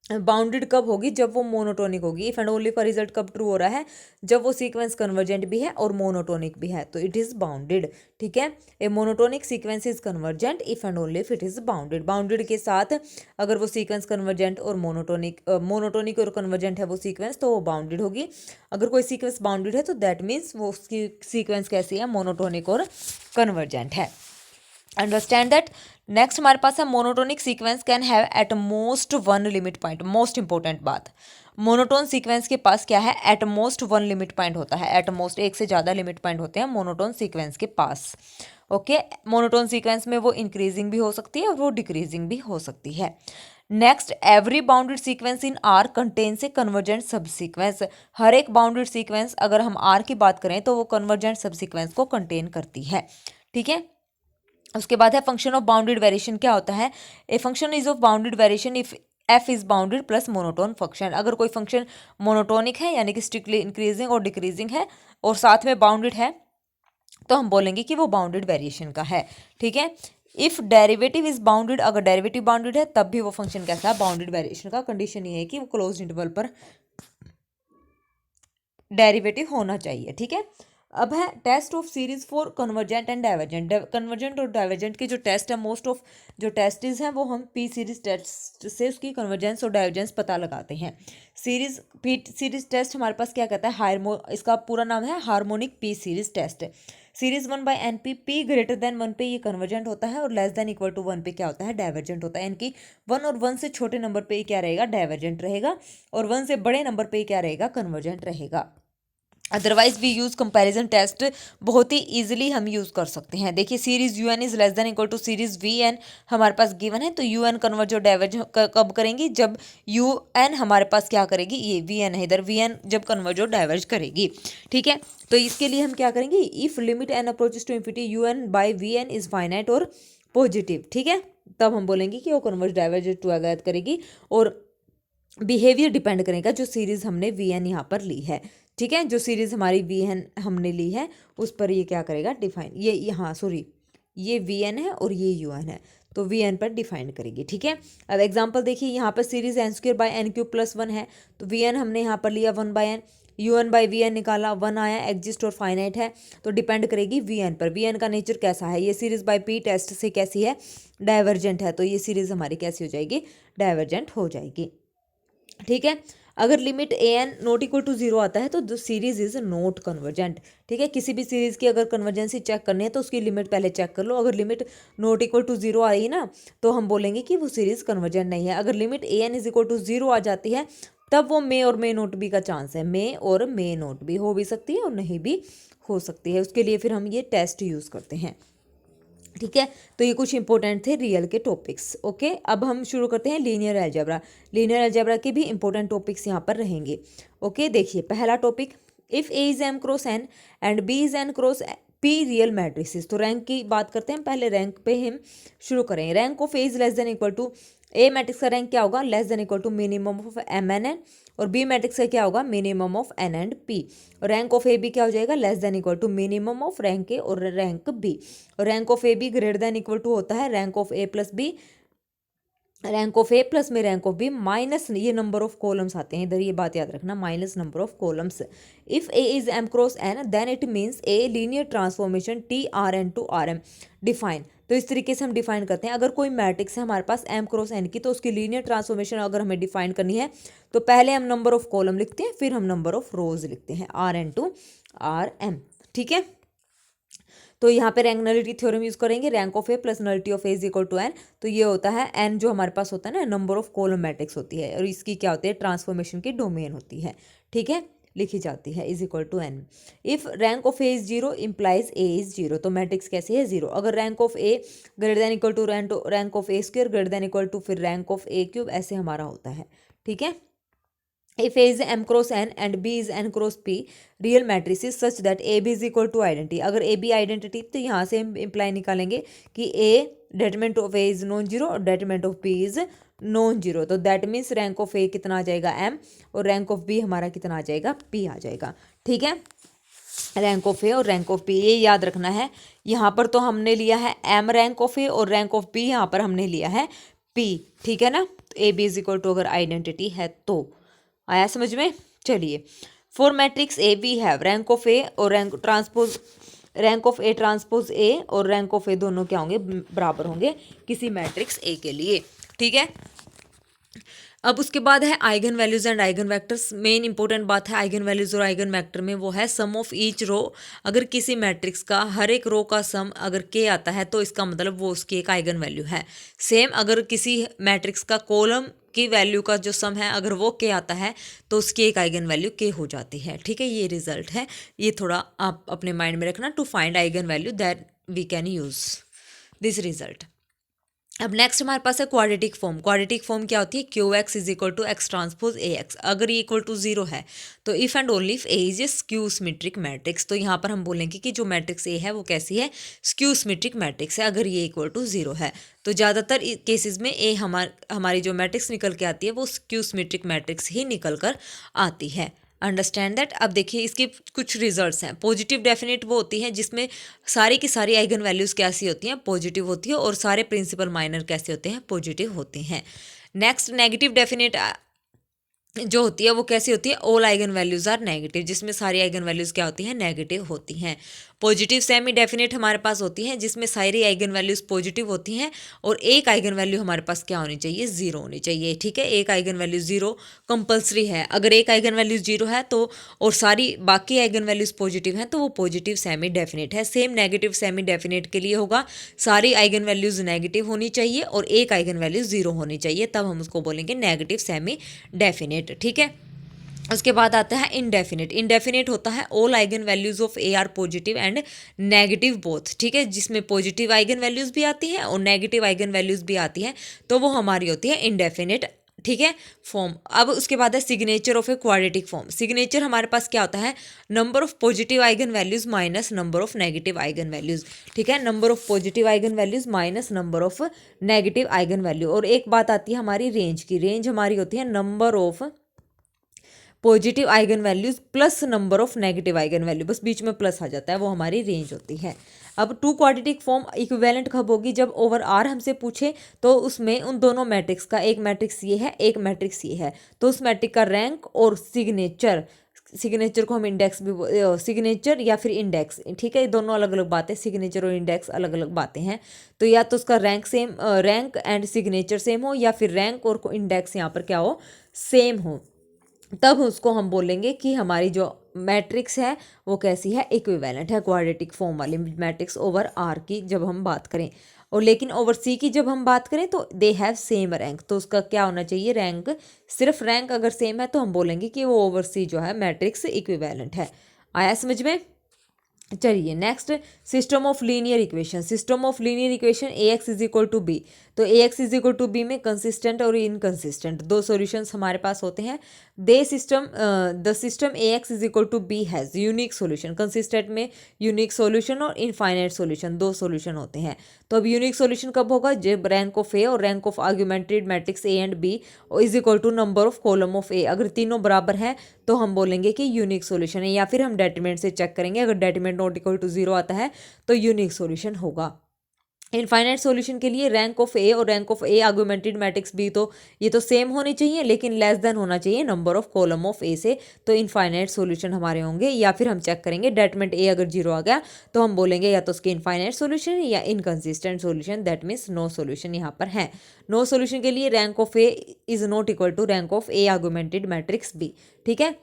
बाउंडेड कब होगी, जब वो मोनोटोनिक होगी। इफ एंड ओनली का रिजल्ट कब ट्रू हो रहा है, जब वो सीक्वेंस कन्वर्जेंट भी है और मोनोटोनिक भी है तो इट इज बाउंडेड। ठीक है, a monotonic sequence is convergent if and only if it is bounded, bounded के साथ अगर वो सीक्वेंस कन्वर्जेंट और मोनोटोनिक और कन्वर्जेंट है वो सीक्वेंस तो वो बाउंडेड होगी। अगर कोई सीक्वेंस बाउंडेड है तो दैट मीन्स वो उसकी सीक्वेंस कैसी है, मोनोटोनिक और कन्वर्जेंट है। Understand that. नेक्स्ट हमारे पास है monotonic sequence can have at most one limit point, most important बात, मोनोटोन सीक्वेंस के पास क्या है, at most one limit point होता है, एट मोस्ट एक से ज़्यादा लिमिट पॉइंट होते हैं मोनोटोन सीक्वेंस के पास। ओके, मोनोटोन सीक्वेंस में वो इंक्रीजिंग भी हो सकती है और वो डिक्रीजिंग भी हो सकती है। Next, every bounded sequence in are contains A convergent सब सीक्वेंस, हर एक बाउंडेड सीक्वेंस अगर हम आर की बात करें तो वो कन्वर्जेंट सब सीक्वेंस को कंटेन करती है। ठीक है, उसके बाद है फंक्शन ऑफ बाउंडेड वेरिएशन, क्या होता है, a function is of bounded variation if F is bounded plus monotone function, अगर कोई फंक्शन मोनोटोनिक है यानी कि स्ट्रिक्टली इंक्रीजिंग और डिक्रीजिंग है और साथ में बाउंडेड है तो हम बोलेंगे कि वो बाउंडेड वेरिएशन का है। ठीक है, इफ डेरिवेटिव इज बाउंडेड, अगर डेरिवेटिव बाउंडेड है तब भी वो फंक्शन कैसा है, बाउंडेड वेरिएशन का। कंडीशन ये है कि वो क्लोज इंटरवल पर डेरिवेटिव होना चाहिए। ठीक है, अब है test of series for convergent and divergent, convergent और डाइवर्जेंट के जो टेस्ट है, मोस्ट ऑफ जो टेस्टिज हैं वो हम पी सीरीज टेस्ट से उसकी कन्वर्जेंस और डाइवर्जेंस पता लगाते हैं। पी सीरीज टेस्ट हमारे पास क्या कहता है, इसका पूरा नाम है harmonic p series test. Series 1/n p greater than 1 पे ये कन्वर्जेंट होता है और लेस देन इक्वल टू 1 पे क्या होता है, डाइवर्जेंट होता है, यानी कि 1 और 1 से छोटे नंबर पे क्या रहेगा, डाइवर्जेंट रहेगा, और 1 से बड़े नंबर पे क्या रहेगा, कन्वर्जेंट रहेगा। Otherwise we use comparison test बहुत ही इजीली हम यूज़ कर सकते हैं। देखिए series u n is less than equal to series v n हमारे पास गिवन है, तो यू एन कन्वर्ज और डाइवर्ज कब करेंगी, जब यू एन हमारे पास क्या करेगी, ये वी एन है इधर, वी एन जब कन्वर्ज और डाइवर्ज करेगी। ठीक है, तो इसके लिए हम क्या करेंगे, if limit N approaches to infinity u n by v n is finite और पॉजिटिव, ठीक है, तब हम बोलेंगे कि वो कन्वर्ज डाइवर्ज टू अगैत करेगी और बिहेवियर डिपेंड करेगा जो सीरीज़ हमने वी एन यहाँ पर ली है। ठीक है, जो सीरीज़ हमारी वी एन हमने ली है उस पर ये क्या करेगा, डिफाइन, ये यहाँ सॉरी ये वी एन है और ये यू एन है तो वी एन पर डिफाइन करेगी। ठीक है, अब एग्जांपल देखिए, यहाँ पर series n square by n cube plus 1 है तो वी एन हमने यहाँ पर लिया 1/n, u n by v n निकाला 1 आया, एग्जिस्ट और फाइनाइट है तो डिपेंड करेगी वी एन पर। वी एन का नेचर कैसा है, ये सीरीज बाई पी टेस्ट से कैसी है, डाइवर्जेंट है, तो ये सीरीज हमारी कैसी हो जाएगी, डाइवर्जेंट हो जाएगी। ठीक है, अगर limit A n not equal to 0 आता है तो the series is not convergent. ठीक है, किसी भी सीरीज की अगर कन्वर्जेंसी चेक करनी है तो उसकी लिमिट पहले चेक कर लो, अगर लिमिट नॉट इक्वल टू 0 आई ना तो हम बोलेंगे कि वो सीरीज कन्वर्जेंट नहीं है। अगर limit A n is equal to 0 आ जाती है तब वो मे और मे नोट बी का चांस है, मे और मे नोट बी हो भी सकती है और नहीं भी हो सकती है, उसके लिए फिर हम ये टेस्ट यूज़ करते हैं। ठीक है। तो ये कुछ इंपॉर्टेंट थे रियल के टॉपिक्स। ओके, अब हम शुरू करते हैं लीनियर अलजेब्रा। लीनियर अलजेब्रा के भी इंपॉर्टेंट टॉपिक्स यहाँ पर रहेंगे। ओके, देखिए पहला topic, if A is M cross n and B is n cross p real matrices. तो रैंक की बात करते हैं, पहले रैंक पे हम शुरू करें। Rank of A is less than equal to, A matrix का रैंक क्या होगा, less than equal to minimum of m n n, और बी मैट्रिक्स का क्या होगा, minimum of n and p. Rank of A B क्या हो जाएगा, less than equal to minimum of rank A और rank B. Rank of A B greater than equal to होता है rank of A plus B, rank of A plus में rank of B minus ये number of columns आते हैं इधर, ये बात याद रखना, minus number of columns. If A is M cross N then it means a linear transformation T R n to R m. Define, तो इस तरीके से हम डिफाइन करते हैं, अगर कोई मैट्रिक्स है हमारे पास एम क्रॉस एन की, तो उसकी लीनियर ट्रांसफॉर्मेशन अगर हमें डिफाइन करनी है तो पहले हम नंबर ऑफ कॉलम लिखते हैं, फिर हम नंबर ऑफ रोज लिखते हैं, R n to R m. ठीक है, तो यहाँ पे रैंक नलिटी थ्योरम यूज करेंगे, rank of A plus nullity of A is equal to n. तो ये होता है एन जो हमारे पास होता है ना, नंबर ऑफ कॉलम मैट्रिक्स होती है, और इसकी क्या होती है, ट्रांसफॉर्मेशन की डोमेन होती है। ठीक है, लिखी जाती है is equal to n. If rank of A is zero implies A is zero. तो मैट्रिक्स कैसे है, जीरो। अगर rank of A greater than equal to rank of A square greater than equal to फिर rank of A cube, ऐसे हमारा होता है। ठीक है, if A is M cross N and B is N cross P real matrices such that AB is equal to identity। अगर AB identity, तो यहाँ से हम इम्प्लाई निकालेंगे कि A determinant of A is non zero और determinant of B is non zero. तो that means rank of A कितना आ जाएगा, M, और रैंक ऑफ B हमारा कितना आ जाएगा, P आ जाएगा। ठीक है, रैंक ऑफ ए और रैंक ऑफ पी, ये याद रखना है। यहाँ पर तो हमने लिया है एम रैंक ऑफ ए और रैंक ऑफ पी यहाँ पर हमने लिया है पी। ठीक है ना, A B is equal to अगर आइडेंटिटी है तो। आया समझ में, चलिए। For matrix A we have rank of A और rank transpose, rank of A transpose A और रैंक ऑफ ए दोनों क्या होंगे, बराबर होंगे किसी मैट्रिक्स ए के लिए। ठीक है, अब उसके बाद है eigen values and eigen vectors. Main important बात है आइगन वैल्यूज और आइगन वेक्टर में, वो है सम ऑफ ईच रो। अगर किसी मैट्रिक्स का हर एक रो का सम अगर के आता है तो इसका मतलब वो उसकी एक आइगन वैल्यू है। सेम अगर किसी मैट्रिक्स का कॉलम की वैल्यू का जो सम है अगर वो के आता है तो उसकी एक आइगन वैल्यू के हो जाती है। ठीक है, ये रिजल्ट है, ये थोड़ा आप अपने माइंड में रखना। To find eigen value that we can use this result. अब नेक्स्ट हमारे पास है क्वाड्रेटिक फॉर्म। क्वाड्रेटिक फॉर्म क्या होती है, Q x is equal to x transpose A x. अगर ये इक्वल टू जीरो है तो if and only if A is a skew symmetric matrix. तो यहाँ पर हम बोलेंगे कि जो मैट्रिक्स ए है वो कैसी है, स्क्यू सिमेट्रिक मैट्रिक्स है, अगर ये इक्वल टू जीरो है। तो ज़्यादातर केसेस में ए हमारी जो मैट्रिक्स निकल के आती है वो स्क्यू सिमेट्रिक मैट्रिक्स ही निकल कर आती है। Understand that. अब देखिए इसके कुछ रिजल्ट्स हैं। पॉजिटिव डेफिनेट वो होती है जिसमें सारी की सारी आइगन वैल्यूज़ कैसी होती हैं, पॉजिटिव होती है, और सारे प्रिंसिपल माइनर कैसे होते हैं, पॉजिटिव होते हैं। नेक्स्ट नेगेटिव डेफिनेट जो होती है वो कैसी होती है, all eigen values are negative, जिसमें सारी आइगन वैल्यूज क्या होती हैं, नेगेटिव होती हैं। पॉजिटिव सेमी डेफिनेट हमारे पास होती हैं जिसमें सारी आइगन वैल्यूज पॉजिटिव होती हैं, और एक आइगन वैल्यू हमारे पास क्या होनी चाहिए, जीरो होनी चाहिए। ठीक है, एक आइगन वैल्यू जीरो कंपल्सरी है। अगर एक आइगन वैल्यू जीरो है तो और सारी बाकी आइगन वैल्यूज पॉजिटिव हैं तो वो पॉजिटिव सेमी डेफिनेट है। सेम नेगेटिव सेमी डेफिनेट के लिए होगा, सारी आइगन वैल्यूज नेगेटिव होनी चाहिए और एक आइगन वैल्यू जीरो होनी चाहिए, तब हम उसको बोलेंगे नेगेटिव सेमी डेफिनेट। ठीक है, उसके बाद आता है इनडेफिनेट। इनडेफिनेट होता है all eigen values of A R positive and negative both. ठीक है, जिसमें पॉजिटिव आइगन वैल्यूज भी आती हैं और नेगेटिव आइगन वैल्यूज भी आती हैं, तो वो हमारी होती है इनडेफिनेट। ठीक है, फॉर्म। अब उसके बाद है signature of a quadratic form. Signature हमारे पास क्या होता है, number of positive eigen values minus number of negative eigen values. ठीक है, number of positive eigen values minus number of negative eigen value. और एक बात आती है हमारी रेंज की। रेंज हमारी होती है number of positive eigen values plus number of negative eigen value, बस बीच में प्लस आ जाता है, वो हमारी रेंज होती है। अब टू क्वाड्रेटिक फॉर्म इक्विवेलेंट कब होगी, जब ओवर आर हमसे पूछे तो उसमें उन दोनों मैट्रिक्स का, एक मैट्रिक्स ये है एक मैट्रिक्स ये है, तो उस मैट्रिक्स का रैंक और सिग्नेचर, सिग्नेचर को हम इंडेक्स भी, सिग्नेचर या फिर इंडेक्स, ठीक है, ये दोनों अलग अलग बातें, सिग्नेचर और इंडेक्स अलग अलग बातें हैं। तो या तो उसका rank same, rank and signature same हो, या फिर रैंक और इंडेक्स यहाँ पर क्या हो, सेम हो, तब उसको हम बोलेंगे कि हमारी जो मैट्रिक्स है वो कैसी है, इक्विवेलेंट है, क्वाड्रेटिक फॉर्म वाली मैट्रिक्स ओवर आर की जब हम बात करें। और लेकिन ओवर सी की जब हम बात करें तो दे हैव सेम रैंक, तो उसका क्या होना चाहिए, रैंक, सिर्फ रैंक अगर सेम है तो हम बोलेंगे कि वो ओवर सी जो है मैट्रिक्स इक्विवेलेंट है। आया समझ में। चलिए next, system of linear equation. System of linear equation A x is equal to B. तो A x is equal to B में कंसिस्टेंट और इनकंसिस्टेंट दो सॉल्यूशंस हमारे पास होते हैं। The system A x is equal to B has unique solution. Consistent में unique solution और इनफाइनाइट सॉल्यूशन दो सॉल्यूशन होते हैं। तो अब यूनिक सॉल्यूशन कब होगा, जब रैंक ऑफ ए और rank of augmented matrix A and B is equal to number of column of A. अगर तीनों बराबर हैं तो हम बोलेंगे कि यूनिक सॉल्यूशन है, या फिर हम डेटरमिनेंट से चेक करेंगे। अगर डेटरमिनेंट नॉट इक्वल टू 0 आता है तो यूनिक सॉल्यूशन होगा। इनफाइनाइट सॉल्यूशन के लिए रैंक ऑफ ए और rank of A augmented matrix B, तो ये तो सेम होनी चाहिए लेकिन लेस देन होना चाहिए नंबर ऑफ कॉलम ऑफ ए से। तो इनफाइनाइट सॉल्यूशन हमारे होंगे। या फिर हम चेक करेंगे डेटरमिनेंट ए अगर 0 आ गया तो हम बोलेंगे या तो उसके इनफाइनाइट सॉल्यूशन या inconsistent solution, that means no solution यहाँ पर है। नो सॉल्यूशन के लिए rank of A is not equal to rank of A augmented matrix B. ठीक है,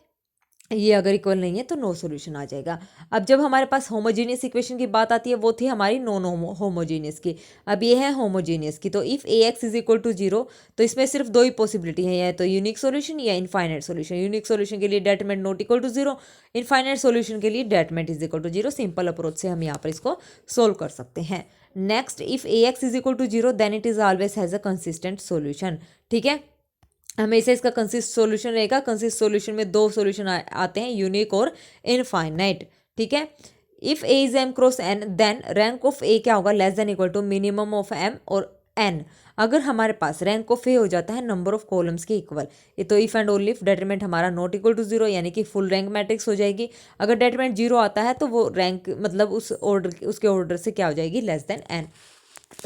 ये अगर इक्वल नहीं है तो नो सॉल्यूशन आ जाएगा। अब जब हमारे पास होमोजीनियस इक्वेशन की बात आती है, वो थी हमारी नॉन होमोजीनियस की। अब ये है होमोजीनियस की। तो if A x is equal to 0, तो इसमें सिर्फ दो ही पॉसिबिलिटी है, या तो यूनिक सॉल्यूशन या इनफाइनाइट सॉल्यूशन। यूनिक सॉल्यूशन के लिए determinant not equal to 0, infinite solution के लिए determinant is equal to 0। Simple approach से हम यहाँ पर इसको सोल्व कर सकते हैं। Next, if A x is equal to 0 then it is always has a consistent solution. ठीक है, हमेशा इसका कंसिस्ट सॉल्यूशन रहेगा। कंसिस्ट सॉल्यूशन में दो सॉल्यूशन आते हैं, यूनिक और इनफाइनाइट। ठीक है, if A is M cross N then rank of A क्या होगा, less than equal to minimum of M और एन। अगर हमारे पास रैंक ऑफ ए हो जाता है नंबर ऑफ कॉलम्स के इक्वल, ये तो if and only if determinant हमारा नॉट इक्वल टू 0, यानी कि फुल रैंक मैट्रिक्स हो जाएगी। अगर डेटरमिनेंट 0 आता है तो वो रैंक मतलब उस ऑर्डर उसके ऑर्डर से क्या हो जाएगी, less than n,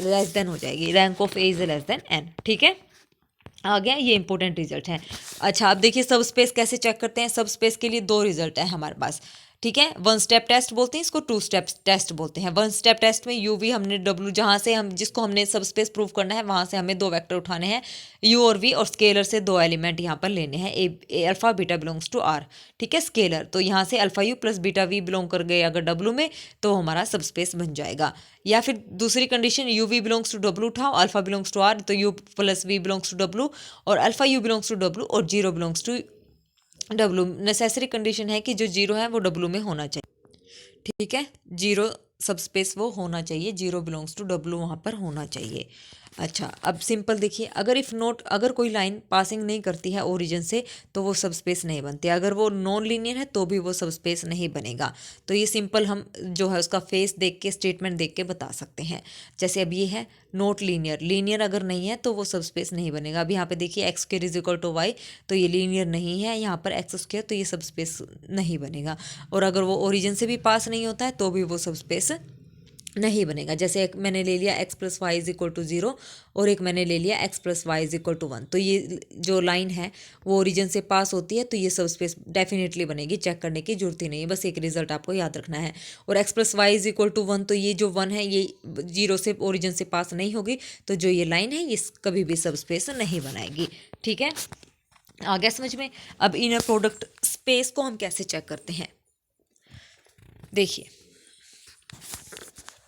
less than हो जाएगी। Rank of A is less than n. ठीक है, आ गया, ये इंपॉर्टेंट रिजल्ट है। अच्छा, अब देखिए सब स्पेस कैसे चेक करते हैं। सब स्पेस के लिए दो रिजल्ट है हमारे पास। ठीक है, वन स्टेप टेस्ट बोलते हैं इसको, टू स्टेप टेस्ट बोलते हैं। वन स्टेप टेस्ट में यू वी हमने डब्ल्यू, जहाँ से हम जिसको हमने सब स्पेस प्रूव करना है वहाँ से हमें दो वेक्टर उठाने हैं, यू और वी, और स्केलर से दो एलिमेंट यहाँ पर लेने हैं। A alpha beta belongs to R. ठीक है, स्केलर तो यहाँ से alpha U plus beta V belong कर गए अगर डब्ल्यू में, तो हमारा सब स्पेस बन जाएगा। या फिर दूसरी condition, U V belongs to W उठाओ, अल्फा बिलोंग्स टू आर, तो U plus V belongs to W, और alpha U belongs to W और zero belongs to W. Necessary condition है कि जो जीरो है वो डब्ल्यू में होना चाहिए। ठीक है, जीरो सब स्पेस वो होना चाहिए, जीरो बिलोंग्स टू डब्ल्यू वहाँ पर होना चाहिए। अच्छा, अब सिंपल देखिए, अगर इफ़ नोट, अगर कोई लाइन पासिंग नहीं करती है ओरिजिन से तो वो सब स्पेस नहीं बनती। अगर वो नॉन लीनियर है तो भी वो सब स्पेस नहीं बनेगा। तो ये सिंपल हम जो है उसका फेस देख के, स्टेटमेंट देख के बता सकते हैं। जैसे अब ये है नॉट लीनियर, लीनियर अगर नहीं है तो वो सब स्पेस नहीं बनेगा। अब यहाँ पे देखिए x square is equal to y, तो ये लीनियर नहीं है। यहाँ पर एक्स स्क्वायर, तो ये सब स्पेस नहीं बनेगा। और अगर वो ओरिजिन से भी पास नहीं होता है तो भी वो सब स्पेस नहीं बनेगा। जैसे एक मैंने ले लिया x plus y is equal to 0 और एक मैंने ले लिया x plus y is equal to 1, तो ये जो लाइन है वो ओरिजिन से पास होती है तो ये सब स्पेस डेफिनेटली बनेगी, चेक करने की जरूरत ही नहीं है, बस एक रिजल्ट आपको याद रखना है। और x plus y is equal to 1, तो ये जो 1 है ये 0 से ओरिजिन से पास नहीं होगी, तो जो ये लाइन है ये कभी भी सब स्पेस नहीं बनाएगी। ठीक है, आ गया समझ में। अब इनर प्रोडक्ट स्पेस को हम कैसे चेक करते हैं, देखिए।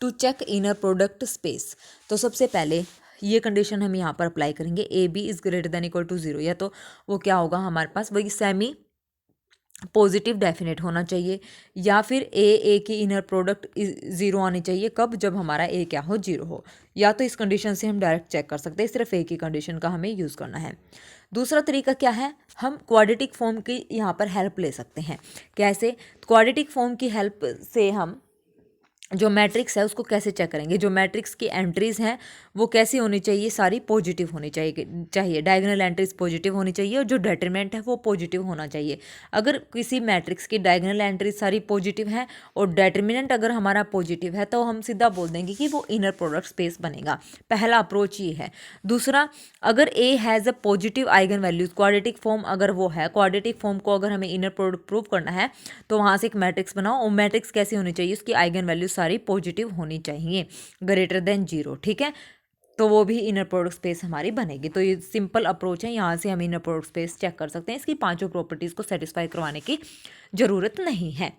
To check inner product space, तो सबसे पहले ये कंडीशन हम यहाँ पर अप्लाई करेंगे, a B is greater than equal to 0, या तो वो क्या होगा हमारे पास, वही सेमी पॉजिटिव डेफिनेट होना चाहिए, या फिर ए की इनर प्रोडक्ट 0 आनी चाहिए। कब, जब हमारा ए क्या हो, 0 हो। या तो इस कंडीशन से हम डायरेक्ट चेक कर सकते हैं, सिर्फ ए की कंडीशन का हमें यूज़ करना है। दूसरा तरीका क्या है, हम क्वाड्रेटिक फॉर्म की यहाँ पर हेल्प ले सकते हैं। कैसे, क्वाड्रेटिक फॉर्म की हेल्प से हम जो मैट्रिक्स है उसको कैसे चेक करेंगे, जो मैट्रिक्स की एंट्रीज हैं वो कैसी होनी चाहिए, सारी पॉजिटिव होनी चाहिए डायगोनल एंट्रीज पॉजिटिव होनी चाहिए, और जो डिटरमिनेंट है वो पॉजिटिव होना चाहिए। अगर किसी मैट्रिक्स की डायगोनल एंट्रीज सारी पॉजिटिव हैं और डिटरमिनेंट अगर हमारा पॉजिटिव है तो हम सीधा बोल देंगे कि वो इनर प्रोडक्ट स्पेस बनेगा। पहला अप्रोच ये है। दूसरा, अगर A has a positive eigen values, quadratic form अगर वो है, क्वाड्रेटिक फॉर्म को अगर हमें इनर प्रोडक्ट प्रूव करना है तो वहाँ से एक मैट्रिक्स बनाओ, और मैट्रिक्स कैसी होनी चाहिए, उसकी आइगन वैल्यूज सारी पॉजिटिव होनी चाहिए, ग्रेटर देन 0। ठीक है, तो वो भी इनर प्रोडक्ट स्पेस हमारी बनेगी। तो ये सिंपल अप्रोच है, यहाँ से हम इनर प्रोडक्ट स्पेस चेक कर सकते हैं। इसकी पांचों प्रॉपर्टीज़ को सेटिस्फाई करवाने की ज़रूरत नहीं है।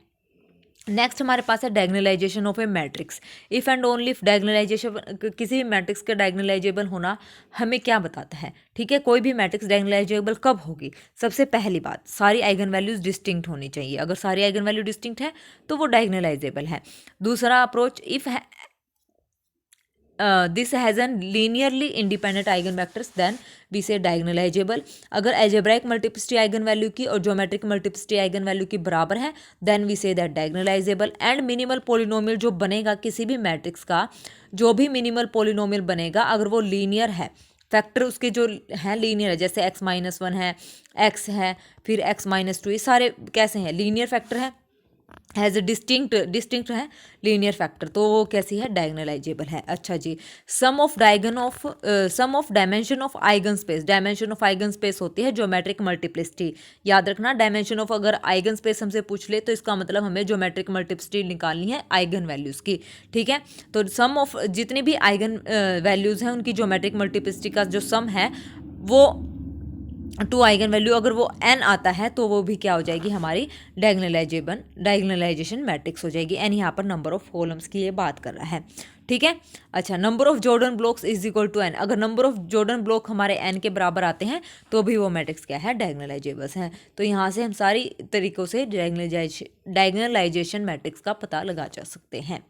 नेक्स्ट हमारे पास है diagonalization of A matrix. If and only if diagonalization, किसी भी मैट्रिक्स का डायगोनलाइजेबल होना हमें क्या बताता है, ठीक है। कोई भी मैट्रिक्स डायगोनलाइजेबल कब होगी, सबसे पहली बात सारी आइगन वैल्यूज डिस्टिंक्ट होनी चाहिए। अगर सारी आइगन वैल्यू डिस्टिंक्ट है तो वो डायगोनलाइजेबल है। दूसरा approach, if this has n linearly independent eigen vectors then we say diagonalizable. अगर एल्जेब्राइक मल्टीप्लिसिटी आइगन वैल्यू की और ज्योमेट्रिक मल्टीप्लिसिटी आइगन वैल्यू की बराबर है then we say that diagonalizable. And minimal polynomial जो बनेगा किसी भी मैट्रिक्स का, जो भी मिनिमल पोलिनोमियल बनेगा अगर वो लीनियर है, फैक्टर उसके जो हैं लीनियर है, जैसे x-1 है, x है, फिर x-2, ये सारे कैसे हैं, लीनियर फैक्टर है, हैज़ डिस्टिंक्ट है लीनियर फैक्टर, तो वो कैसी है, डायगोनलाइजेबल है। अच्छा जी, sum of dimension of eigen space. Dimension of eigen space होती है ज्योमेट्रिक मल्टीप्लिसिटी। याद रखना, डायमेंशन ऑफ अगर आइगन स्पेस हमसे पूछ ले तो इसका मतलब हमें ज्योमेट्रिक मल्टीप्लिसिटी निकालनी है आइगन वैल्यूज़ की, ठीक है। तो सम ऑफ जितनी भी आइगन वैल्यूज़ हैं उनकी ज्योमेट्रिक मल्टीप्लिसिटी का जो सम है वो टू आइगन वैल्यू, अगर वो n आता है तो वो भी क्या हो जाएगी, हमारी डायगोनलाइजेशन मैट्रिक्स हो जाएगी। n यहाँ पर नंबर ऑफ कॉलम्स की ये बात कर रहा है, ठीक है। अच्छा, number of Jordan blocks is equal to n। अगर नंबर ऑफ जॉर्डन ब्लॉक हमारे n के बराबर आते हैं तो भी वो मैट्रिक्स क्या है, डायगोनलाइजेबल है। तो यहाँ से हम सारी तरीक़ों से डायगोनलाइजेशन मैट्रिक्स का पता लगा जा सकते हैं।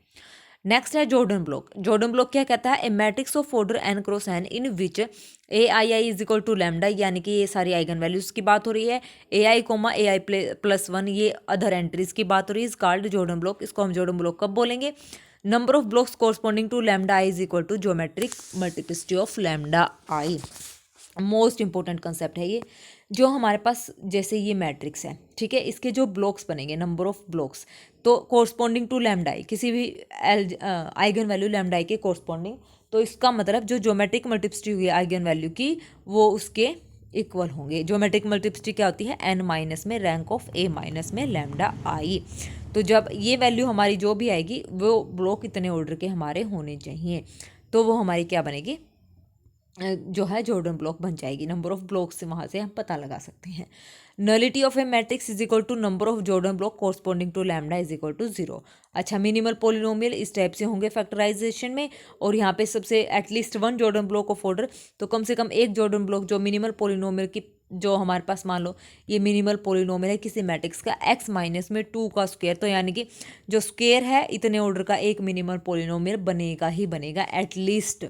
नेक्स्ट है जॉर्डन ब्लॉक। जॉर्डन ब्लॉक क्या कहता है, A matrix of order n cross n in which A I I is equal to lambda, यानी कि ये सारी आइगन वैल्यूज की बात हो रही है। ए आई कोमा ए आई प्लस 1 ये अदर एंट्रीज की बात हो रही है, इज कॉल्ड जॉर्डन ब्लॉक। इसको हम जॉर्डन ब्लॉक कब बोलेंगे, number of blocks corresponding to lambda i is equal to geometric multiplicity of lambda i. Most important concept है ये। जो हमारे पास जैसे ये मैट्रिक्स है, ठीक है, इसके जो ब्लॉक्स बनेंगे, नंबर ऑफ ब्लॉक्स, तो कोरस्पॉन्डिंग टू लैम्डा आई, किसी भी आइगन वैल्यू लैम्डा आई के कोरस्पॉन्डिंग, तो इसका मतलब जो ज्योमेट्रिक मल्टीप्लिसिटी हुई आइगन वैल्यू की वो उसके इक्वल होंगे। ज्योमेट्रिक मल्टीप्लिसिटी क्या होती है, n माइनस में रैंक ऑफ a माइनस में लैम्डा आई। तो जब ये वैल्यू हमारी जो भी आएगी वो ब्लॉक इतने ऑर्डर के हमारे होने चाहिए, तो वो हमारी क्या बनेगी, जो है जॉर्डन ब्लॉक बन जाएगी। नंबर ऑफ ब्लॉक से वहाँ से हम पता लगा सकते हैं। Nullity of A matrix is equal to number of Jordan block corresponding to lambda is equal to 0। अच्छा, मिनिमल पोलिनोमियल इस टाइप से होंगे फैक्टराइजेशन में, और यहाँ पे सबसे at least 1 Jordan block of order, तो कम से कम एक जॉर्डन ब्लॉक जो मिनिमल पोलिनोमियल की, जो हमारे पास मान लो ये मिनिमल पोलिनोमियल है किसी मैट्रिक्स का x माइनस में 2 का स्क्वायर, तो यानी कि जो स्क्वायर है इतने ऑर्डर का एक मिनिमल पोलिनोमियल बनेगा ही बनेगा, एटलीस्ट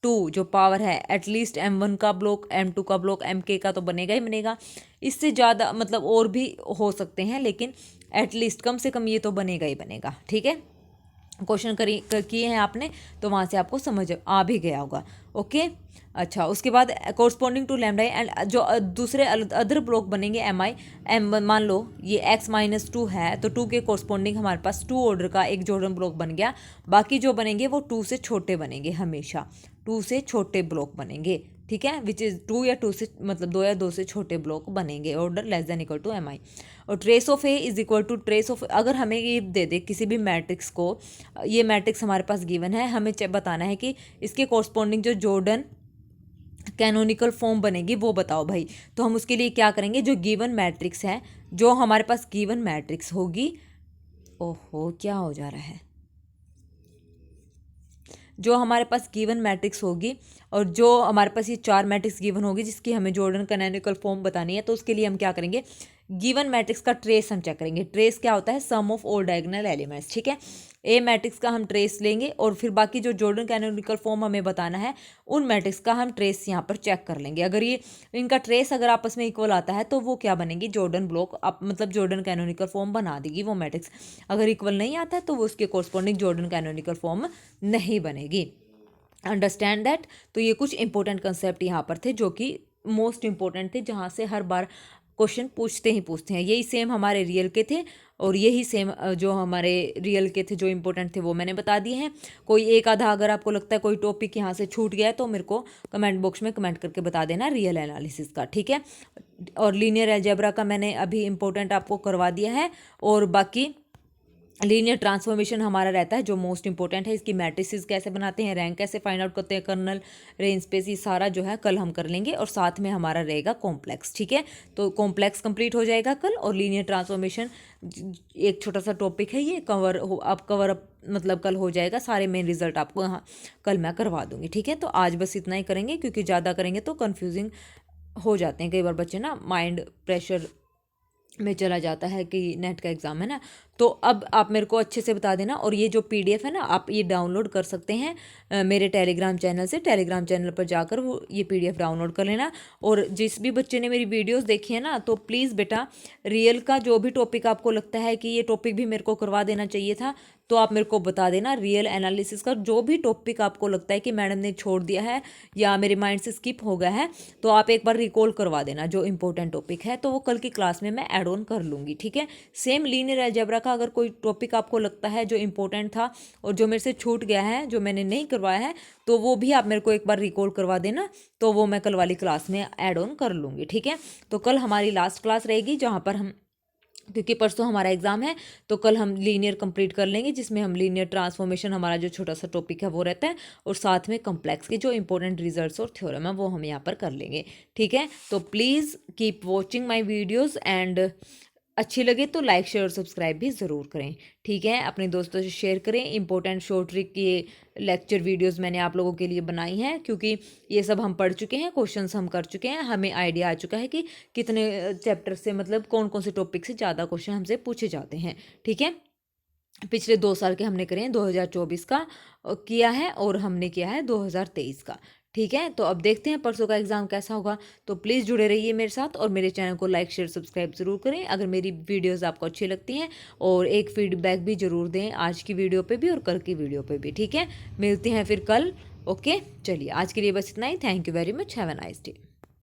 2 जो पावर है, एटलीस्ट m1 का ब्लॉक, m2 का ब्लॉक, mk का तो बनेगा ही बनेगा। इससे ज़्यादा मतलब और भी हो सकते हैं, लेकिन एटलीस्ट कम से कम ये तो बनेगा ही बनेगा, ठीक है। क्वेश्चन किए हैं आपने तो वहाँ से आपको समझ आ भी गया होगा, ओके। अच्छा, उसके बाद कोरस्पॉन्डिंग टू लैम्डा एंड जो दूसरे अदर ब्लॉक बनेंगे एम, मान लो ये x-2 है तो 2 के कोरस्पॉन्डिंग हमारे पास 2 ऑर्डर का एक जॉर्डन ब्लॉक बन गया। बाकी जो बनेंगे वो 2 से छोटे बनेंगे, हमेशा 2 से छोटे ब्लॉक बनेंगे, ठीक है, विच इज़ 2 या 2 से मतलब 2 या 2 से छोटे ब्लॉक बनेंगे, order less than equal to M I. और trace of A is equal to trace of, अगर हमें ये दे दे किसी भी मैट्रिक्स को, ये मैट्रिक्स हमारे पास गिवन है, हमें बताना है कि इसके कोरस्पॉन्डिंग जो जॉर्डन कैनोनिकल फॉर्म बनेगी वो बताओ भाई। तो हम उसके लिए क्या करेंगे, जो गिवन मैट्रिक्स है, जो हमारे पास गिवन मैट्रिक्स होगी, ओहो क्या हो जा रहा है, जो हमारे पास गिवन मैट्रिक्स होगी और जो हमारे पास ये 4 मैट्रिक्स गिवन होगी जिसकी हमें जॉर्डन कैनोनिकल फॉर्म बतानी है, तो उसके लिए हम क्या करेंगे, गिवन मैट्रिक्स का ट्रेस हम चेक करेंगे। ट्रेस क्या होता है, सम ऑफ ऑल डायगोनल एलिमेंट्स, ठीक है। ए मैट्रिक्स का हम ट्रेस लेंगे और फिर बाकी जो जॉर्डन कैनोनिकल फॉर्म हमें बताना है उन मैट्रिक्स का हम ट्रेस यहाँ पर चेक कर लेंगे। अगर ये इनका ट्रेस अगर आपस में इक्वल आता है तो वो क्या बनेगी, जॉर्डन ब्लॉक, मतलब जॉर्डन कैनोनिकल फॉर्म बना देगी वो मैट्रिक्स। अगर इक्वल नहीं आता है तो वो उसके कोरस्पॉन्डिंग जॉर्डन कैनोनिकल फॉर्म नहीं बनेगी। Understand that. तो ये कुछ इंपॉर्टेंट कंसेप्ट यहाँ पर थे जो कि मोस्ट इंपॉर्टेंट थे, जहाँ से हर बार क्वेश्चन पूछते हैं। यही सेम हमारे रियल के थे और यही सेम जो हमारे रियल के थे जो इंपॉर्टेंट थे वो मैंने बता दिए हैं। कोई एक आधा अगर आपको लगता है कोई टॉपिक यहाँ से छूट गया है तो मेरे को कमेंट बॉक्स में कमेंट करके बता देना रियल एनालिसिस का, ठीक है। और लीनियर अलजेब्रा का मैंने अभी इंपॉर्टेंट आपको करवा दिया है, और बाकी लीनियर ट्रांसफॉर्मेशन हमारा रहता है जो मोस्ट इंपॉर्टेंट है। इसकी मैट्रिसेस कैसे बनाते हैं, रैंक कैसे फाइंड आउट करते हैं, कर्नल, रेंज स्पेस, ये सारा जो है कल हम कर लेंगे। और साथ में हमारा रहेगा कॉम्प्लेक्स, ठीक है। तो कॉम्प्लेक्स कंप्लीट हो जाएगा कल, और लीनियर ट्रांसफॉर्मेशन एक छोटा सा टॉपिक है, ये कवर अप मतलब कल हो जाएगा। सारे मेन रिजल्ट आपको यहाँ कल मैं करवा दूंगी, ठीक है। तो आज बस इतना ही करेंगे, क्योंकि ज़्यादा करेंगे तो कन्फ्यूजिंग हो जाते हैं कई बार बच्चे ना, माइंड प्रेशर में चला जाता है कि नेट का एग्ज़ाम है ना। तो अब आप मेरे को अच्छे से बता देना। और ये जो पीडीएफ है ना, आप ये डाउनलोड कर सकते हैं मेरे टेलीग्राम चैनल से। टेलीग्राम चैनल पर जाकर वो ये पीडीएफ डाउनलोड कर लेना। और जिस भी बच्चे ने मेरी वीडियोस देखी है ना, तो प्लीज़ बेटा रियल का जो भी टॉपिक आपको लगता है कि ये टॉपिक भी मेरे को करवा देना चाहिए था, तो आप मेरे को बता देना। रियल एनालिसिस का जो भी टॉपिक आपको लगता है कि मैडम ने छोड़ दिया है या मेरे माइंड से स्किप हो गया है, तो आप एक बार रिकॉल करवा देना जो इंपॉर्टेंट टॉपिक है, तो वो कल की क्लास में मैं ऐड ऑन कर लूँगी, ठीक है। सेम लीनियर अलजेब्रा का अगर कोई टॉपिक आपको लगता है जो इंपॉर्टेंट था और जो मेरे से छूट गया है, जो मैंने नहीं करवाया है, तो वो भी आप मेरे को एक बार रिकॉल करवा देना, तो वो मैं कल वाली क्लास में ऐड ऑन कर लूँगी, ठीक है। तो कल हमारी लास्ट क्लास रहेगी जहाँ पर हम, क्योंकि परसों हमारा एग्जाम है, तो कल हम लीनियर कंप्लीट कर लेंगे, जिसमें हम लीनियर ट्रांसफॉर्मेशन हमारा जो छोटा सा टॉपिक है वो रहता है, और साथ में कॉम्प्लेक्स के जो इंपॉर्टेंट रिजल्ट्स और थ्योरम है वो हम यहाँ पर कर लेंगे, ठीक है। तो please keep watching my videos, and अच्छी लगे तो लाइक शेयर और सब्सक्राइब भी ज़रूर करें, ठीक है। अपने दोस्तों से शेयर करें। इंपॉर्टेंट शॉर्ट ट्रिक की लेक्चर वीडियोस मैंने आप लोगों के लिए बनाई हैं, क्योंकि ये सब हम पढ़ चुके हैं, क्वेश्चंस हम कर चुके हैं, हमें आइडिया आ चुका है कि कितने चैप्टर से, मतलब कौन कौन से टॉपिक से ज़्यादा क्वेश्चन हमसे पूछे जाते हैं, ठीक है। पिछले 2 साल के हमने करे हैं, 2024 का किया है और हमने किया है 2023 का, ठीक है। तो अब देखते हैं परसों का एग्ज़ाम कैसा होगा। तो प्लीज़ जुड़े रहिए मेरे साथ, और मेरे चैनल को लाइक शेयर सब्सक्राइब ज़रूर करें अगर मेरी वीडियोस आपको अच्छी लगती हैं, और एक फीडबैक भी ज़रूर दें आज की वीडियो पे भी और कल की वीडियो पे भी, ठीक है। मिलते हैं फिर कल। ओके, चलिए आज के लिए बस इतना ही। Thank you very much, have a nice day.